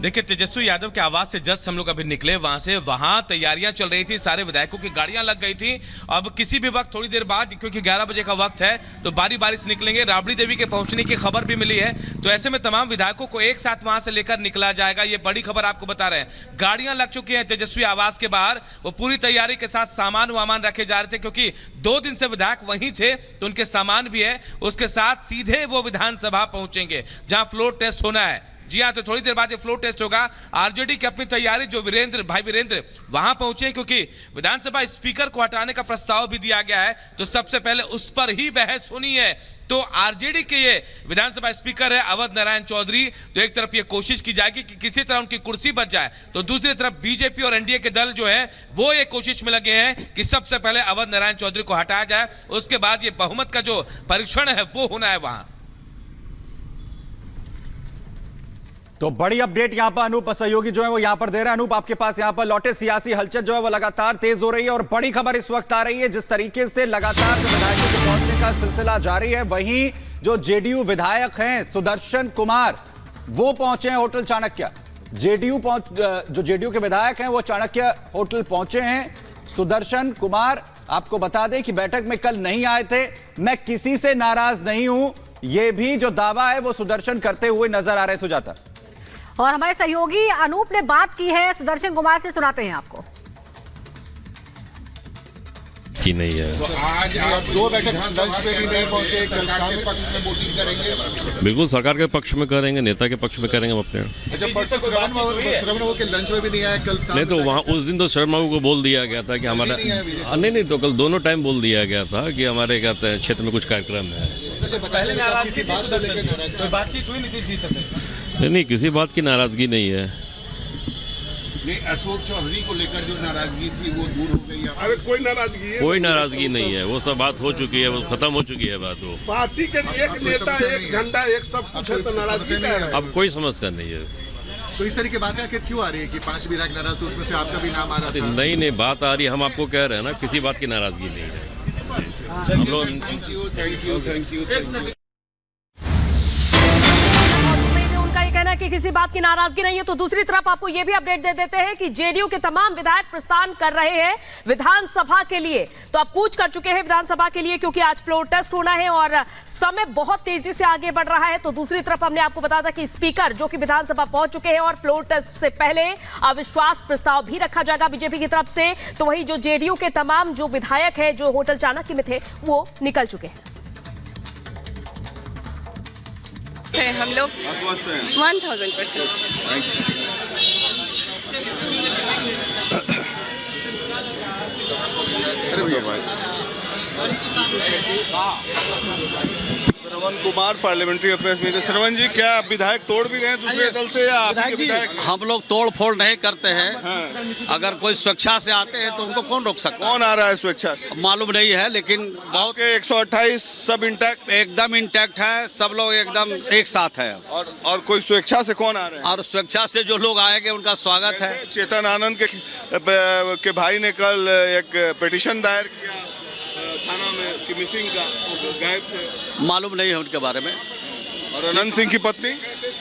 देखिए, तेजस्वी यादव के आवास से जस्ट हम लोग अभी निकले वहां से, वहां तैयारियां चल रही थी, सारे विधायकों की गाड़ियां लग गई थी। अब किसी भी वक्त थोड़ी देर बाद, क्योंकि 11 बजे का वक्त है, तो बारी बारी से निकलेंगे। राबड़ी देवी के पहुंचने की खबर भी मिली है, तो ऐसे में तमाम विधायकों को एक साथ वहां से लेकर निकला जाएगा। ये बड़ी खबर आपको बता रहे हैं। गाड़ियां लग चुकी हैं तेजस्वी आवास के बाहर, वो पूरी तैयारी के साथ सामान वामान रखे जा रहे थे, क्योंकि 2 दिन से विधायक वहीं थे, तो उनके सामान भी है। उसके साथ सीधे वो विधानसभा पहुंचेंगे जहां फ्लोर टेस्ट होना है। जी हाँ, तो थोड़ी देर बाद ये फ्लोर टेस्ट होगा। आरजेडी की अपनी तैयारी, जो भाई वीरेंद्र वहां पहुंचे, क्योंकि विधानसभा स्पीकर को हटाने का प्रस्ताव भी दिया गया है, तो सबसे पहले उस पर ही बहस होनी है। तो आरजेडी के ये विधानसभा स्पीकर है अवध नारायण चौधरी, तो एक तरफ ये कोशिश की जाएगी कि किसी तरह उनकी कुर्सी बच जाए, तो दूसरी तरफ बीजेपी और एनडीए के दल जो है वो ये कोशिश में लगे हैं कि सबसे पहले अवध नारायण चौधरी को हटाया जाए। उसके बाद ये बहुमत का जो परीक्षण है वो होना है वहां। तो बड़ी अपडेट यहां पर अनूप सहयोगी जो है वो यहां पर दे रहे हैं। अनूप, आपके पास यहां पर लौटे सियासी हलचल जो है वो लगातार तेज हो रही है, और बड़ी खबर इस वक्त आ रही है, जिस तरीके से लगातार जो विधायकों के पहुंचने का सिलसिला जारी है, वहीं जो जेडीयू विधायक हैं सुदर्शन कुमार वो पहुंचे हैं होटल चाणक्य। जो जेडीयू के विधायक हैं वो चाणक्य होटल पहुंचे हैं। सुदर्शन कुमार, आपको बता दें कि बैठक में कल नहीं आए थे। मैं किसी से नाराज नहीं हूं, यह भी जो दावा है वो सुदर्शन करते हुए नजर आ रहे हैं। सुजाता और हमारे सहयोगी अनूप ने बात की है सुदर्शन कुमार से, सुनाते हैं आपको। की नहीं है, तो आज आप 2 बैठक लंच पे भी नहीं पहुंचे, सरकार के पक्ष में वोटिंग करेंगे? बिल्कुल सरकार के पक्ष में करेंगे, नेता के पक्ष में करेंगे हम अपने। अच्छा, परसों श्रवण बाबू के लंच में भी नहीं आया कल? नहीं, तो वहाँ उस दिन तो शर्मा बाबू को बोल दिया गया था कि हमारा नहीं, तो कल दोनों टाइम बोल दिया गया था कि हमारे कहते हैं क्षेत्र में कुछ कार्यक्रम है। बातचीत हुई नहीं थी? नहीं, किसी बात की नाराजगी नहीं है। नहीं, अशोक चौधरी को लेकर जो नाराजगी थी वो दूर हो गई? अरे कोई नाराजगी नहीं है, वो सब बात हो चुकी है, वो खत्म हो चुकी है बात। वो पार्टी के एक नेता, एक झंडा, एक सब कुछ है, तो नाराजगी क्या है? अब कोई समस्या नहीं है। तो इस तरह की बातें आखिर क्यों आ रही है कि 5 विधायक नाराज थे, उसमें से आपका भी नाम आ रहा था? नहीं, बात आ रही है, हम आपको कह रहे हैं ना, किसी बात की नाराजगी नहीं है। Thank you. कहना कि किसी बात की नाराजगी नहीं है। तो दूसरी तरफ आपको यह भी अपडेट दे देते हैं कि जेडीयू के तमाम विधायक प्रस्थान कर रहे हैं विधानसभा के लिए। तो अब कूच कर चुके हैं विधानसभा के लिए, क्योंकि आज फ्लोर टेस्ट होना है और समय बहुत तेजी से आगे बढ़ रहा है। तो दूसरी तरफ हमने आपको बताया था कि स्पीकर जो कि विधानसभा पहुंच चुके हैं, और फ्लोर टेस्ट से पहले अविश्वास प्रस्ताव भी रखा जाएगा बीजेपी की तरफ से। तो वही जो जेडीयू के तमाम जो विधायक है जो होटल चाणक्य में थे वो निकल चुके हैं। हम लोग 1000%। श्रवण कुमार पार्लियामेंट्री अफेयर्स में। श्रवण जी, क्या विधायक तोड़ भी रहे हैं दूसरे दल से, या आपके विधायक? हम लोग तोड़ फोड़ नहीं करते हैं। अगर कोई स्वेच्छा से आते हैं तो उनको कौन रोक सकता है? कौन आ रहा है स्वेच्छा से? मालूम नहीं है, लेकिन बहुत 128 सब इंटैक्ट? एकदम इंटैक्ट है, सब लोग एकदम एक साथ है। और कोई स्वेच्छा से कौन आ रहे हैं? और स्वेच्छा से जो लोग आएंगे उनका स्वागत है। चेतन आनंद के भाई ने कल एक पिटीशन दायर किया थाना में कि मिसिंग का, गायब थे। मालूम नहीं है उनके बारे में। और अनंत सिंह की पत्नी?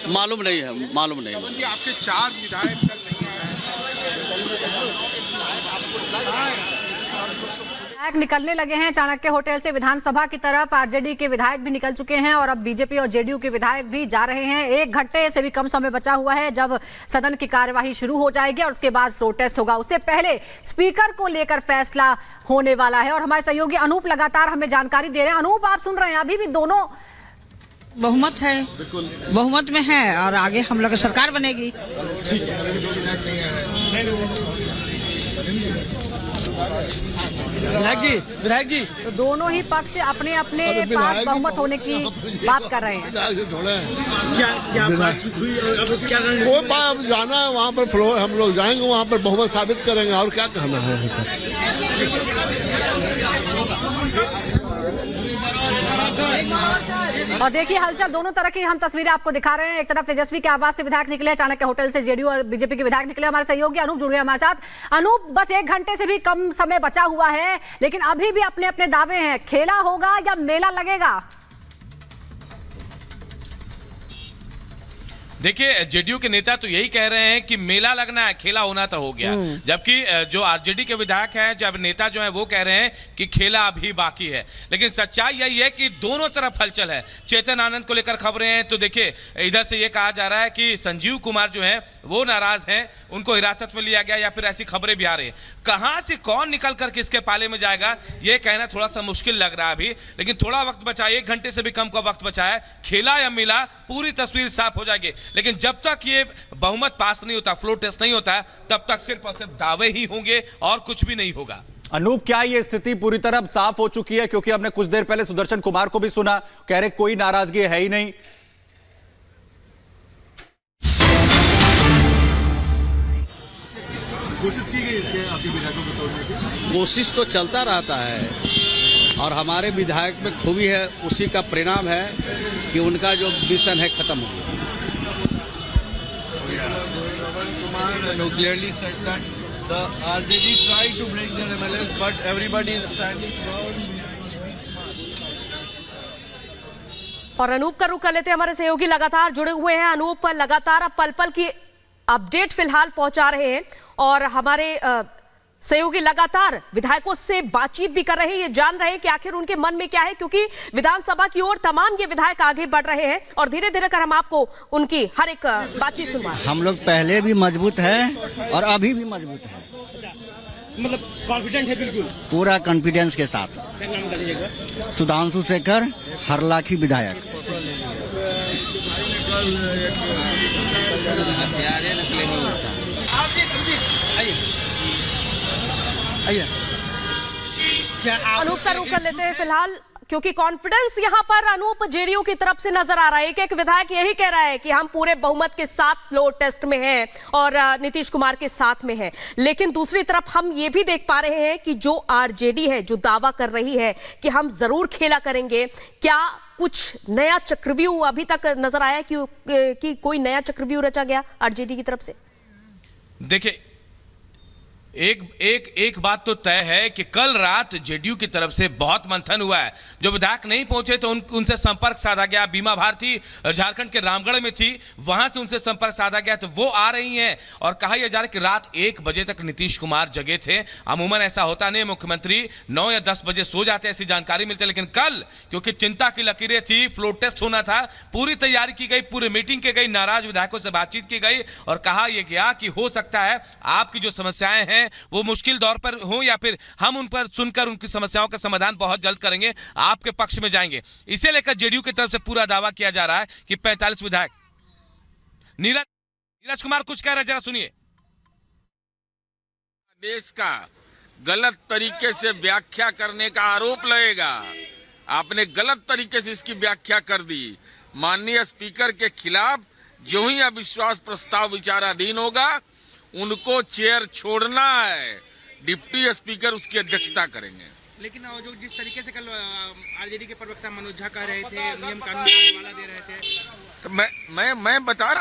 मालूम नहीं है, मालूम नहीं है। आपके 4 विधायक कल नहीं आए, विधायक निकलने लगे हैं चाणक्य होटल से विधानसभा की तरफ। आरजेडी के विधायक भी निकल चुके हैं और अब बीजेपी और जेडीयू के विधायक भी जा रहे हैं। 1 घंटे से भी कम समय बचा हुआ है जब सदन की कार्यवाही शुरू हो जाएगी, और उसके बाद फ्लोर टेस्ट होगा। उससे पहले स्पीकर को लेकर फैसला होने वाला है, और हमारे सहयोगी अनूप लगातार हमें जानकारी दे रहे हैं। अनूप, आप सुन रहे हैं, अभी भी दोनों बहुमत है, बहुमत में है, और आगे हम लोग की सरकार बनेगी। विधायक जी तो दोनों ही पक्ष अपने अपने पास बहुमत होने की बात कर रहे हैं। कोई बात, अब जाना है वहाँ पर, फ्लोर हम लोग जाएंगे वहाँ पर, बहुमत साबित करेंगे, और क्या कहना है। और देखिए हलचल दोनों तरह की हम तस्वीरें आपको दिखा रहे हैं। एक तरफ तेजस्वी के आवास से विधायक निकले, चाणक्य होटल से जेडीयू और बीजेपी के विधायक निकले। हमारे सहयोगी अनूप जुड़ गए हमारे साथ। अनूप, बस 1 घंटे से भी कम समय बचा हुआ है, लेकिन अभी भी अपने अपने दावे हैं। खेला होगा या मेला लगेगा? देखिए जेडीयू के नेता तो यही कह रहे हैं कि मेला लगना है, खेला होना तो हो गया, जबकि जो आरजेडी के विधायक हैं, जब नेता जो है वो कह रहे हैं कि खेला अभी बाकी है। लेकिन सच्चाई यही है कि दोनों तरफ हलचल है। चेतन आनंद को लेकर खबरें हैं तो देखिए इधर से ये कहा जा रहा है कि संजीव कुमार जो है वो नाराज हैं, उनको हिरासत में लिया गया, या फिर ऐसी खबरें भी आ रही है। कहां से कौन निकल कर किसके पाले में जाएगा ये कहना थोड़ा सा मुश्किल लग रहा है अभी, लेकिन थोड़ा वक्त बचा, 1 घंटे से भी कम का वक्त बचा है। खेला या मिला, पूरी तस्वीर साफ हो जाएगी। लेकिन जब तक ये बहुमत पास नहीं होता, फ्लोर टेस्ट नहीं होता, तब तक सिर्फ और सिर्फ दावे ही होंगे और कुछ भी नहीं होगा। अनूप, क्या ये स्थिति पूरी तरह साफ हो चुकी है? क्योंकि हमने कुछ देर पहले सुदर्शन कुमार को भी सुना, कह रहे कोई नाराजगी है ही नहीं। कोशिश की गई आपके विधायकों को तोड़ने की? कोशिश तो चलता रहता है और हमारे विधायक में खूबी है, उसी का परिणाम है कि उनका जो मिशन है खत्म हो गया। Clearly said that the RJD tried to break their MLS, but everybody is standing firm. और अनूप का रुख कर लेते हैं, हमारे सहयोगी लगातार जुड़े हुए हैं। अनूप लगातार अब पल पल की अपडेट फिलहाल पहुंचा रहे हैं और हमारे सहयोगी लगातार विधायकों से बातचीत भी कर रहे हैं, ये जान रहे हैं कि आखिर उनके मन में क्या है, क्योंकि विधानसभा की ओर तमाम ये विधायक आगे बढ़ रहे हैं और धीरे धीरे कर हम आपको उनकी हर एक बातचीत सुनवा। हम लोग पहले भी मजबूत है और अभी भी मजबूत है, मतलब कॉन्फिडेंट है बिल्कुल, पूरा कॉन्फिडेंस के साथ। सुधांशु शेखर, हरलाखी विधायक। अनूप का रुख कर लेते हैं फिलहाल, क्योंकि कॉन्फिडेंस यहां पर अनूप जेडीयू की तरफ से नजर आ रहा है। एक विधायक यही कह रहा है कि हम पूरे बहुमत के साथ फ्लोर टेस्ट में हैं और नीतीश कुमार के साथ में हैं, लेकिन दूसरी तरफ हम ये भी देख पा रहे हैं कि जो आरजेडी है, जो दावा कर रही है कि हम जरूर खेला करेंगे, क्या कुछ नया चक्रव्यूह अभी तक नजर आया कि कोई नया चक्रव्यूह रचा गया आरजेडी की तरफ से? देखिए एक बात तो तय है कि कल रात जेडीयू की तरफ से बहुत मंथन हुआ है। जो विधायक नहीं पहुंचे तो उनसे संपर्क साधा गया। बीमा भारती झारखंड के रामगढ़ में थी, वहां से उनसे संपर्क साधा गया तो वो आ रही हैं और कहा यह जा रहा है कि रात 1 बजे तक नीतीश कुमार जगे थे। अमूमन ऐसा होता नहीं, मुख्यमंत्री 9 या 10 बजे सो जाते, ऐसी जानकारी मिलती है। लेकिन कल क्योंकि चिंता की लकीरें थी, फ्लोर टेस्ट होना था, पूरी तैयारी की गई, पूरी मीटिंग की गई, नाराज विधायकों से बातचीत की गई और कहा यह गया कि हो सकता है आपकी जो समस्याएं हैं वो मुश्किल दौर पर हो, या फिर हम उन पर सुनकर उनकी समस्याओं का समाधान बहुत जल्द करेंगे, आपके पक्ष में जाएंगे। इसे लेकर जेडीयू की तरफ से पूरा दावा किया जा रहा है कि 45 विधायक। नीरज कुमार कुछ कह रहे हैं, जरा सुनिए। देश का गलत तरीके से व्याख्या करने का आरोप लगेगा। आपने गलत तरीके से इसकी व्याख्या कर दी। माननीय स्पीकर के खिलाफ जो ही अविश्वास प्रस्ताव विचाराधीन होगा उनको चेयर छोड़ना है, डिप्टी स्पीकर उसकी अध्यक्षता करेंगे। लेकिन जो जिस तरीके से कल आरजेडी के प्रवक्ता मनोज झा कह रहे थे, नियम कानून का हवाला दे रहे थे, तो मैं बता रहा